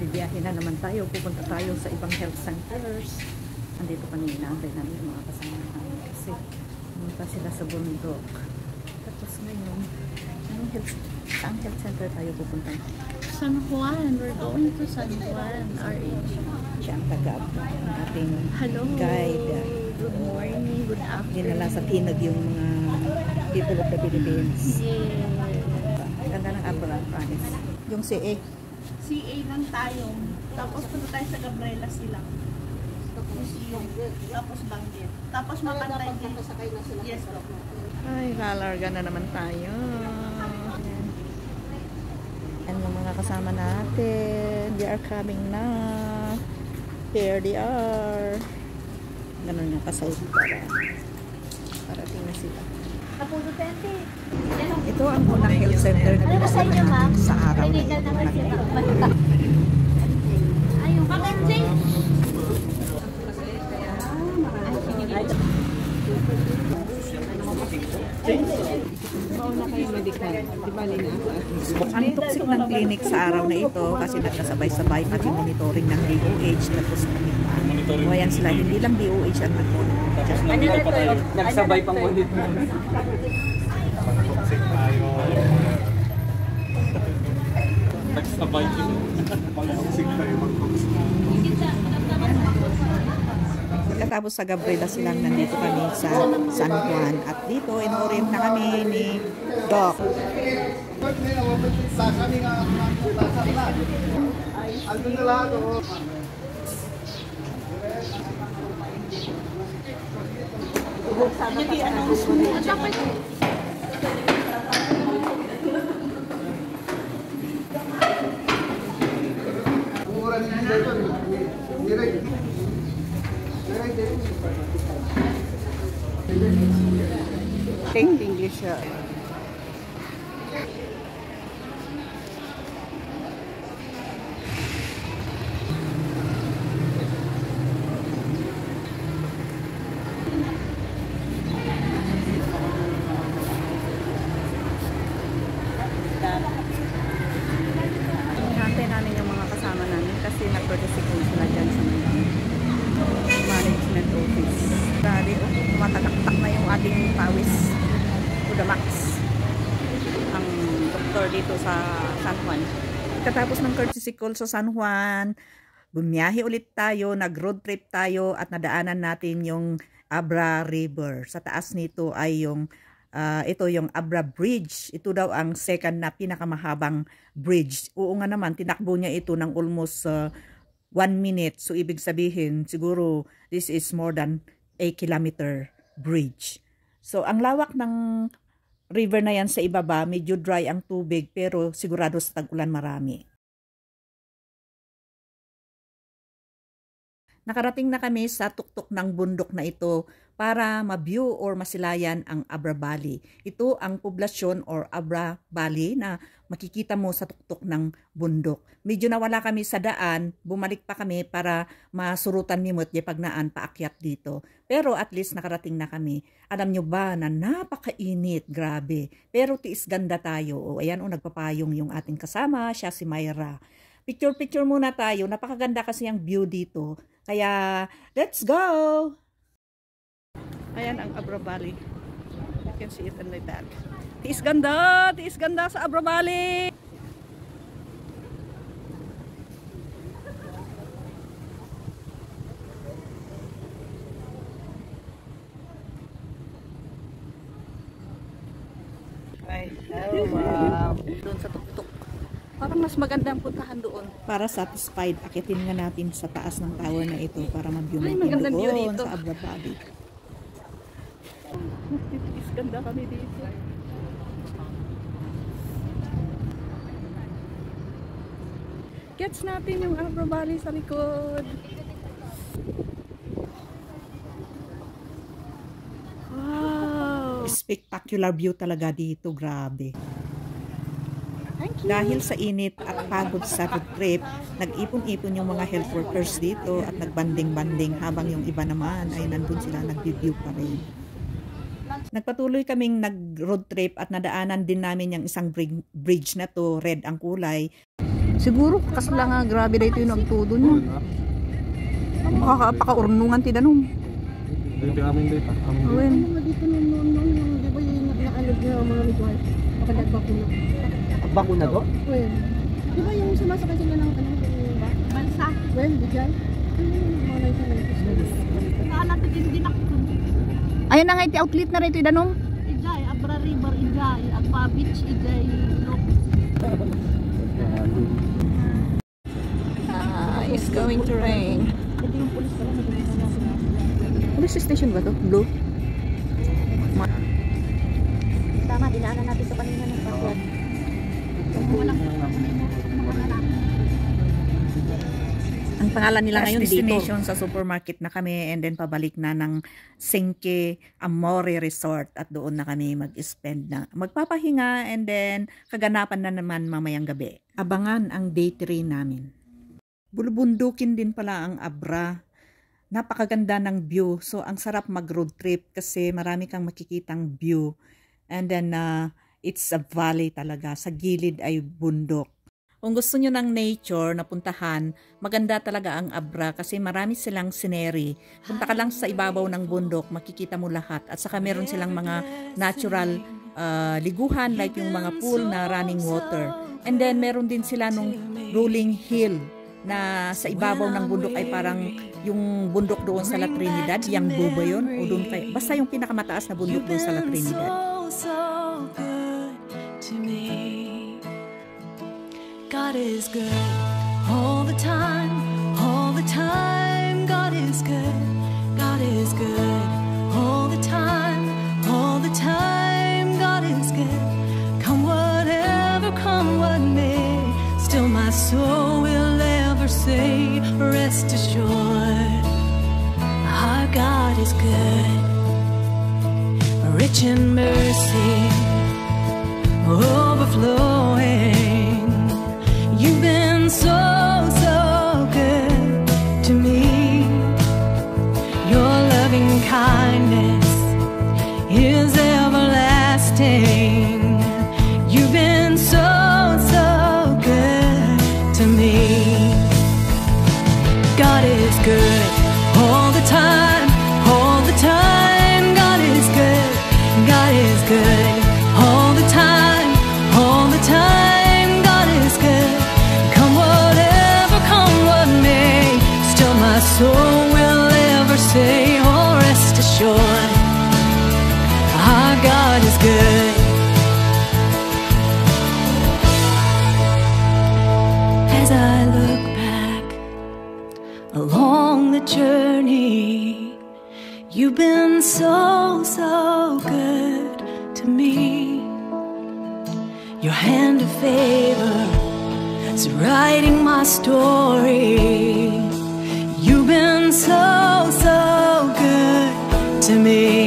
bibiyahe na naman tayo. Pupunta tayo sa ibang health centers. Andito kanina, antay namin yung mga kasama namin kasi pumunta sila sa bundok. Tapos ngayon, ang health center tayo pupunta? San Juan. We're going to San Juan, RH. Siya ang taga ang ating Hello. guide. Good morning. Good afternoon. Dinala sa Tinag yung mga people of the Philippines. Yeah. Ganda ng Abra, promise. Yung CA. CA lang tayo. Tapos punta tayo sa Gabriela sila. Tapos yung, tapos Banggit. Tapos makantay din. Yes, po. Ay, lalarga na naman tayo. Ayan yung mga kasama natin. They are coming na. Here they are. Ganun yung kasal parating na sila. Kapulo 20. Ito ang unang health center na Ano sa inyo, ma'am? sa araw na Clinical ito. naman siya. Ayun. Pag-enjoy. Ang tuksik ng clinic sa araw na ito kasi nagkasabay-sabay pati monitoring ng DOH tapos o yan sila, hindi lang DOH ang nag-monitor. Nagsabay pang monitor. Nagsabay sila. Pagkatapos sa Gabriela silang nandito kami sa San Juan at dito in-orient na kami ni Doc. Think English siya. Hintay namin yung mga kasama namin kasi nag-protesting sila dyan sa management office. Grabe, tumatakak na yung ating pawis to the max. Ang doktor dito sa San Juan. Katapos ng courtesy call sa San Juan, bumiyahe ulit tayo, nag-road trip tayo at nadaanan natin yung Abra River. Sa taas nito ay yung ito yung Abra Bridge. Ito daw ang second na pinakamahabang bridge. Oo nga naman, tinakbo niya ito ng almost 1 minute. So ibig sabihin, siguro this is more than a kilometer bridge. So ang lawak ng river na yan sa ibaba, medyo dry ang tubig pero sigurado sa tag-ulan marami. Nakarating na kami sa tuktok ng bundok na ito para ma-view or masilayan ang Abra Valley. Ito ang poblasyon or Abra Valley na makikita mo sa tuktok ng bundok. Medyo nawala kami sa daan, bumalik pa kami para masurutan ni Mutye pagnaan paakyat dito. Pero at least nakarating na kami. Alam nyo ba na napakainit, grabe. Pero tiis ganda tayo. O ayan o, nagpapayong yung ating kasama, siya si Myra. Picture-picture muna tayo. Napakaganda kasi ang view dito. Kaya, let's go! Ayan ang Abra Valley. You can see it in like that. Tiis ganda sa Abra Valley! Ay, oh wow! Doon sa tuktok. Parang mas maganda ang puntahan doon. Para satisfied, akitin nga natin sa taas ng tower na ito para mag-view natin doon sa Abra Valley. Mas ganda kami dito. Gets natin yung Abra Valley sa likod. Wow! Spectacular view talaga dito, grabe. Dahil sa init at pagod sa road trip, nag-ipon-ipon yung mga health workers dito at nagbanding-banding habang yung iba naman ay nandun sila nag-review pa rin. Nagpatuloy kaming nag-road trip at nadaanan din namin yung isang bridge na to, red ang kulay. Siguro kasla nga grabe dito yung nagtudo niya. Makakaurunungan ti danom. Dito amin dito. Awen. Dito noon, di ba yung nakalog niya ang mga midwife? Makadagbakuna. Bakuna to? Well, di ba yung sumasakay sila ng bansa? Well, di dyan. Mga 1990s. Nakalapit din ako. Ayun na nga iti outlet na rito danom. Ijay, Abra River, Ijay, Agpa Beach, Ijay, Lopez. It's going to rain. Police station ba to? Blue? Tama, dinaanan natin ito kanina ng backward. Ang pangalan nila ngayon destination dito. Sa supermarket na kami and then pabalik na ng Sengke Amore Resort at doon na kami mag-spend na magpapahinga and then kaganapan na naman mamayang gabi. Abangan ang day 3 namin. Bulubundukin din pala ang Abra. Napakaganda ng view. So ang sarap mag road trip kasi marami kang makikitang view. And then it's a valley talaga. Sa gilid ay bundok. Kung gusto nyo ng nature na puntahan, maganda talaga ang Abra kasi marami silang scenery. Punta ka lang sa ibabaw ng bundok, makikita mo lahat. At saka meron silang mga natural liguhan like yung mga pool na running water. And then meron din sila nung rolling hill na sa ibabaw ng bundok ay parang yung bundok doon sa La Trinidad, yung Buba yun, o doon kay, basta yung pinakamataas na bundok doon sa La Trinidad. God is good all the time, all the time. God is good, God is good all the time, all the time. God is good. Come whatever, come what may, still my soul will ever say, rest assured, our God is good, rich in mercy, overflowing. You've been so, so good to me. Your loving kindness is everlasting. You've been so, so good to me. God is good all the time, all the time. God is good, God is good all the time, all the time. God is good. Come whatever, come what may, still my soul will ever say, oh rest assured, our God is good. As I look back along the journey, you've been so, so good to me. Your hand of favor is writing my story. You've been so, so good to me.